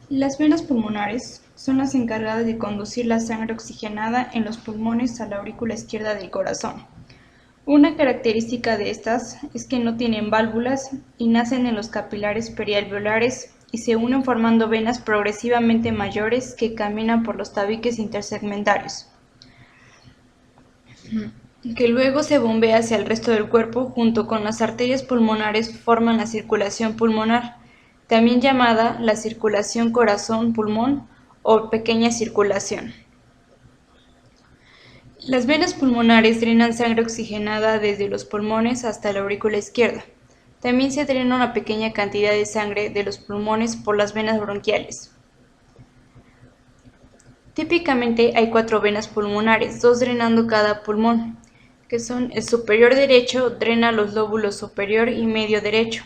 Las venas pulmonares son las encargadas de conducir la sangre oxigenada en los pulmones a la aurícula izquierda del corazón. Una característica de estas es que no tienen válvulas y nacen en los capilares perialveolares y se unen formando venas progresivamente mayores que caminan por los tabiques intersegmentarios, que luego se bombea hacia el resto del cuerpo. Junto con las arterias pulmonares forman la circulación pulmonar, también llamada la circulación corazón-pulmón o pequeña circulación. Las venas pulmonares drenan sangre oxigenada desde los pulmones hasta la aurícula izquierda. También se drena una pequeña cantidad de sangre de los pulmones por las venas bronquiales. Típicamente hay 4 venas pulmonares, 2 drenando cada pulmón, que son: el superior derecho drena los lóbulos superior y medio derecho.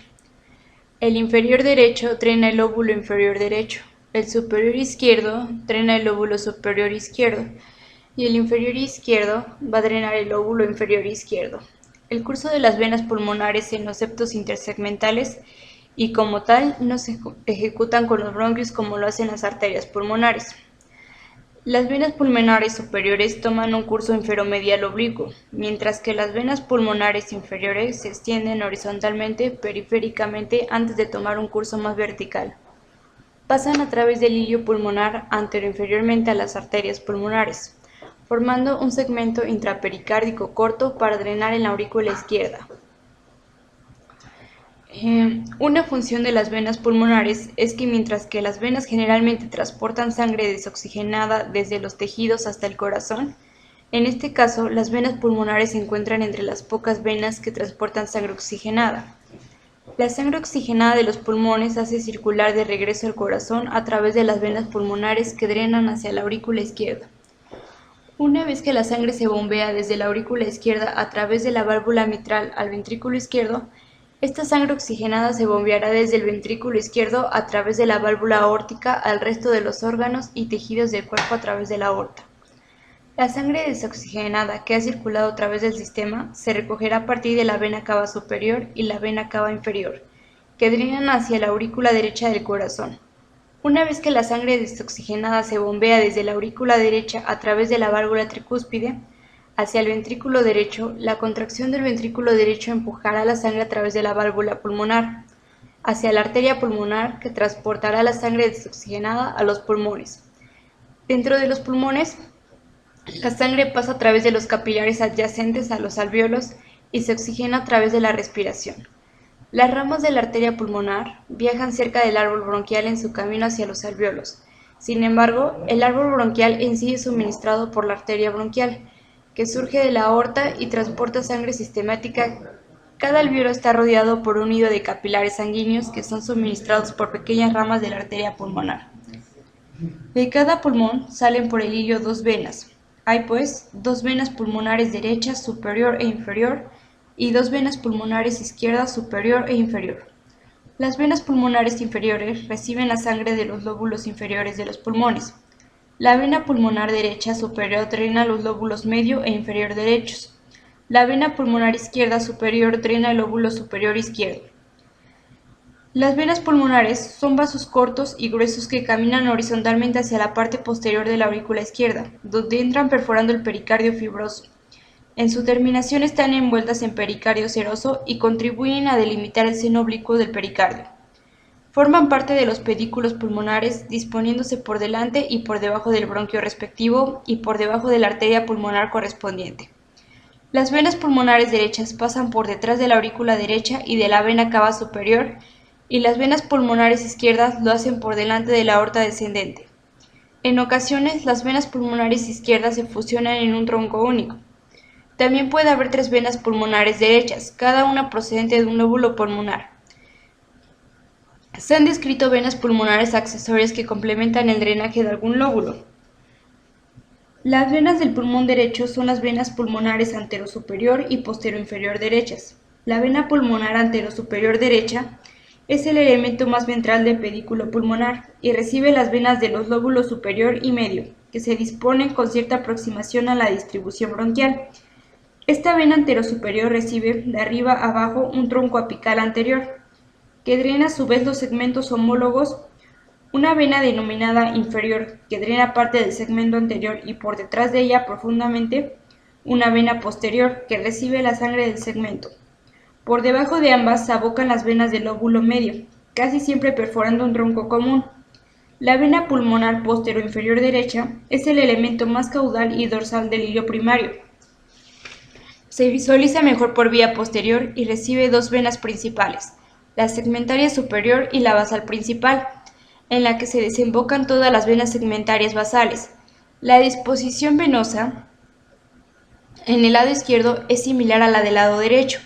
El inferior derecho drena el lóbulo inferior derecho. El superior izquierdo drena el lóbulo superior izquierdo. Y el inferior izquierdo va a drenar el lóbulo inferior izquierdo. El curso de las venas pulmonares en los septos intersegmentales y como tal no se ejecutan con los bronquios como lo hacen las arterias pulmonares. Las venas pulmonares superiores toman un curso inferomedial oblicuo, mientras que las venas pulmonares inferiores se extienden horizontalmente periféricamente antes de tomar un curso más vertical. Pasan a través del hilio pulmonar anteroinferiormente a las arterias pulmonares, formando un segmento intrapericárdico corto para drenar en la aurícula izquierda. Una función de las venas pulmonares es que mientras que las venas generalmente transportan sangre desoxigenada desde los tejidos hasta el corazón, en este caso las venas pulmonares se encuentran entre las pocas venas que transportan sangre oxigenada. La sangre oxigenada de los pulmones hace circular de regreso al corazón a través de las venas pulmonares que drenan hacia la aurícula izquierda. Una vez que la sangre se bombea desde la aurícula izquierda a través de la válvula mitral al ventrículo izquierdo, esta sangre oxigenada se bombeará desde el ventrículo izquierdo a través de la válvula aórtica al resto de los órganos y tejidos del cuerpo a través de la aorta. La sangre desoxigenada que ha circulado a través del sistema se recogerá a partir de la vena cava superior y la vena cava inferior, que drenan hacia la aurícula derecha del corazón. Una vez que la sangre desoxigenada se bombea desde la aurícula derecha a través de la válvula tricúspide hacia el ventrículo derecho, la contracción del ventrículo derecho empujará la sangre a través de la válvula pulmonar hacia la arteria pulmonar, que transportará la sangre desoxigenada a los pulmones. Dentro de los pulmones, la sangre pasa a través de los capilares adyacentes a los alvéolos y se oxigena a través de la respiración. Las ramas de la arteria pulmonar viajan cerca del árbol bronquial en su camino hacia los alvéolos. Sin embargo, el árbol bronquial en sí es suministrado por la arteria bronquial, que surge de la aorta y transporta sangre sistemática. Cada alvéolo está rodeado por un nido de capilares sanguíneos que son suministrados por pequeñas ramas de la arteria pulmonar. De cada pulmón salen por el hilio 2 venas. Hay pues 2 venas pulmonares derechas superior e inferior y 2 venas pulmonares izquierdas superior e inferior. Las venas pulmonares inferiores reciben la sangre de los lóbulos inferiores de los pulmones. La vena pulmonar derecha superior drena los lóbulos medio e inferior derechos. La vena pulmonar izquierda superior drena el lóbulo superior izquierdo. Las venas pulmonares son vasos cortos y gruesos que caminan horizontalmente hacia la parte posterior de la aurícula izquierda, donde entran perforando el pericardio fibroso. En su terminación están envueltas en pericardio seroso y contribuyen a delimitar el seno oblicuo del pericardio. Forman parte de los pedículos pulmonares, disponiéndose por delante y por debajo del bronquio respectivo y por debajo de la arteria pulmonar correspondiente. Las venas pulmonares derechas pasan por detrás de la aurícula derecha y de la vena cava superior, y las venas pulmonares izquierdas lo hacen por delante de la aorta descendente. En ocasiones, las venas pulmonares izquierdas se fusionan en un tronco único. También puede haber 3 venas pulmonares derechas, cada una procedente de un lóbulo pulmonar. Se han descrito venas pulmonares accesorias que complementan el drenaje de algún lóbulo. Las venas del pulmón derecho son las venas pulmonares anterosuperior y posteroinferior derechas. La vena pulmonar anterosuperior derecha es el elemento más ventral del pedículo pulmonar y recibe las venas de los lóbulos superior y medio, que se disponen con cierta aproximación a la distribución bronquial. Esta vena anterosuperior recibe de arriba a abajo un tronco apical anterior, que drena a su vez los segmentos homólogos Una vena denominada inferior que drena parte del segmento anterior y por detrás de ella profundamente, una vena posterior que recibe la sangre del segmento. Por debajo de ambas se abocan las venas del lóbulo medio, casi siempre perforando un tronco común. La vena pulmonar postero-inferior derecha es el elemento más caudal y dorsal del hilio primario. Se visualiza mejor por vía posterior y recibe dos venas principales, la segmentaria superior y la basal principal, en la que se desembocan todas las venas segmentarias basales. La disposición venosa en el lado izquierdo es similar a la del lado derecho.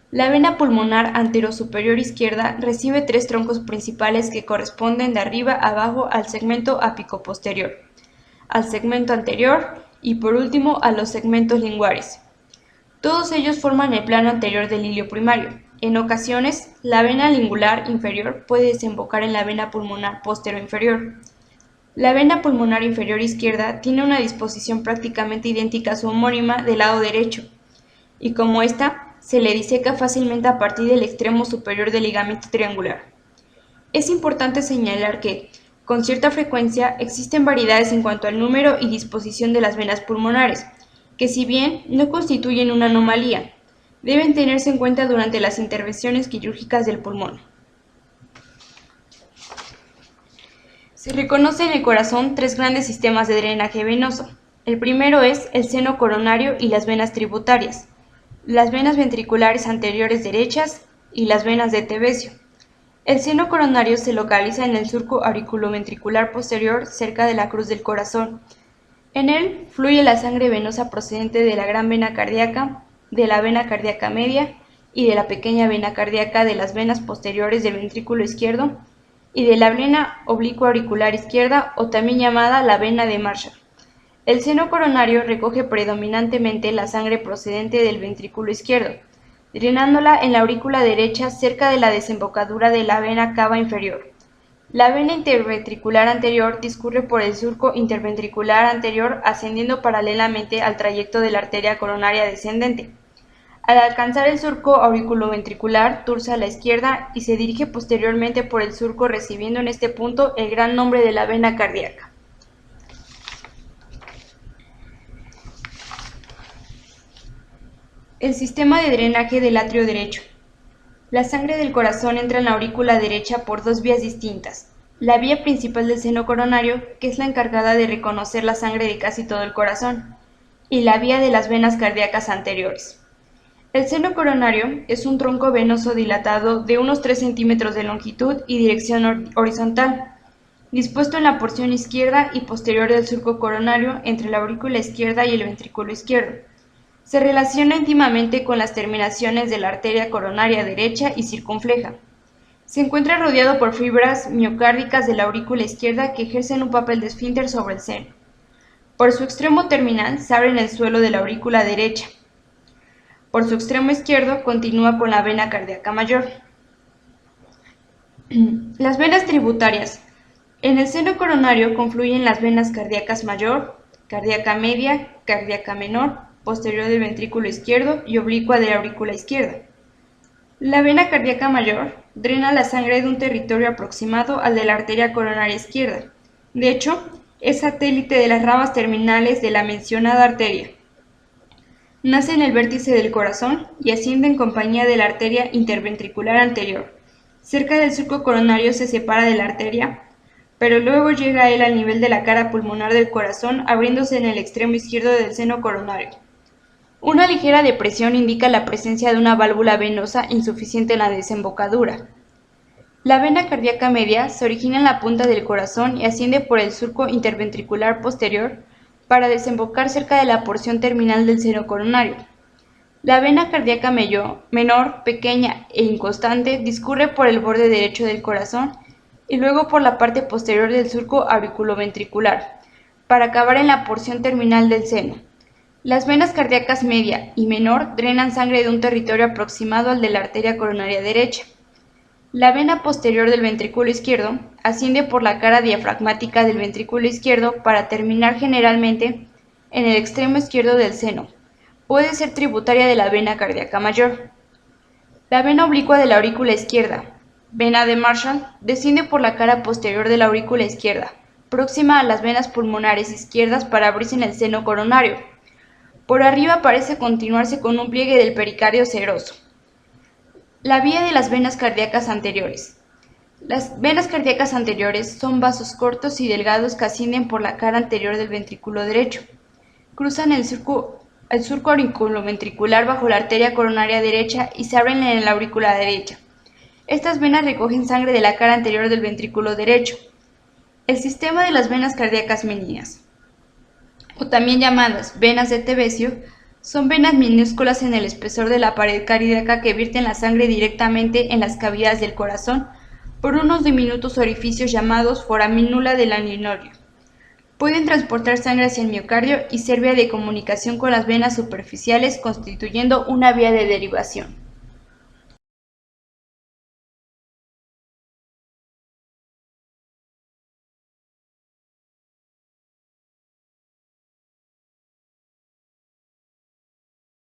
La vena pulmonar anterosuperior izquierda recibe tres troncos principales que corresponden de arriba a abajo al segmento apicoposterior, al segmento anterior y por último a los segmentos linguares. Todos ellos forman el plano anterior del hilio primario. En ocasiones, la vena lingular inferior puede desembocar en la vena pulmonar postero-inferior. La vena pulmonar inferior izquierda tiene una disposición prácticamente idéntica a su homónima del lado derecho, y como ésta, se le diseca fácilmente a partir del extremo superior del ligamento triangular. Es importante señalar que, con cierta frecuencia, existen variedades en cuanto al número y disposición de las venas pulmonares, que si bien no constituyen una anomalía, deben tenerse en cuenta durante las intervenciones quirúrgicas del pulmón. Se reconoce en el corazón tres grandes sistemas de drenaje venoso. El primero es el seno coronario y las venas tributarias, las venas ventriculares anteriores derechas y las venas de Tebecio. El seno coronario se localiza en el surco auriculoventricular posterior cerca de la cruz del corazón. En él fluye la sangre venosa procedente de la gran vena cardíaca, de la vena cardíaca media y de la pequeña vena cardíaca de las venas posteriores del ventrículo izquierdo y de la vena oblicua auricular izquierda o también llamada la vena de Marshall. El seno coronario recoge predominantemente la sangre procedente del ventrículo izquierdo, drenándola en la aurícula derecha cerca de la desembocadura de la vena cava inferior. La vena interventricular anterior discurre por el surco interventricular anterior ascendiendo paralelamente al trayecto de la arteria coronaria descendente. Al alcanzar el surco auriculoventricular, turza a la izquierda y se dirige posteriormente por el surco recibiendo en este punto el gran nombre de la vena cardíaca. El sistema de drenaje del atrio derecho. La sangre del corazón entra en la aurícula derecha por dos vías distintas. La vía principal del seno coronario, que es la encargada de reconocer la sangre de casi todo el corazón, y la vía de las venas cardíacas anteriores. El seno coronario es un tronco venoso dilatado de unos 3 centímetros de longitud y dirección horizontal, dispuesto en la porción izquierda y posterior del surco coronario entre la aurícula izquierda y el ventrículo izquierdo. Se relaciona íntimamente con las terminaciones de la arteria coronaria derecha y circunfleja. Se encuentra rodeado por fibras miocárdicas de la aurícula izquierda que ejercen un papel de esfínter sobre el seno. Por su extremo terminal se abre en el suelo de la aurícula derecha. Por su extremo izquierdo continúa con la vena cardíaca mayor. Las venas tributarias. En el seno coronario confluyen las venas cardíacas mayor, cardíaca media, cardíaca menor, posterior del ventrículo izquierdo y oblicua de la aurícula izquierda. La vena cardíaca mayor drena la sangre de un territorio aproximado al de la arteria coronaria izquierda. De hecho, es satélite de las ramas terminales de la mencionada arteria. Nace en el vértice del corazón y asciende en compañía de la arteria interventricular anterior. Cerca del surco coronario se separa de la arteria, pero luego llega a él al nivel de la cara pulmonar del corazón, abriéndose en el extremo izquierdo del seno coronario. Una ligera depresión indica la presencia de una válvula venosa insuficiente en la desembocadura. La vena cardíaca media se origina en la punta del corazón y asciende por el surco interventricular posterior para desembocar cerca de la porción terminal del seno coronario. La vena cardíaca menor, pequeña e inconstante, discurre por el borde derecho del corazón y luego por la parte posterior del surco auriculoventricular, para acabar en la porción terminal del seno. Las venas cardíacas media y menor drenan sangre de un territorio aproximado al de la arteria coronaria derecha. La vena posterior del ventrículo izquierdo asciende por la cara diafragmática del ventrículo izquierdo para terminar generalmente en el extremo izquierdo del seno. Puede ser tributaria de la vena cardíaca mayor. La vena oblicua de la aurícula izquierda. Vena de Marshall desciende por la cara posterior de la aurícula izquierda, próxima a las venas pulmonares izquierdas para abrirse en el seno coronario. Por arriba parece continuarse con un pliegue del pericardio seroso. La vía de las venas cardíacas anteriores. Las venas cardíacas anteriores son vasos cortos y delgados que ascienden por la cara anterior del ventrículo derecho. Cruzan el surco auriculoventricular bajo la arteria coronaria derecha y se abren en la aurícula derecha. Estas venas recogen sangre de la cara anterior del ventrículo derecho. El sistema de las venas cardíacas meninas, o también llamadas venas de Tebecio, son venas minúsculas en el espesor de la pared cardíaca que vierten la sangre directamente en las cavidades del corazón por unos diminutos orificios llamados foraminula del aninorio. Pueden transportar sangre hacia el miocardio y ser vía de comunicación con las venas superficiales, constituyendo una vía de derivación.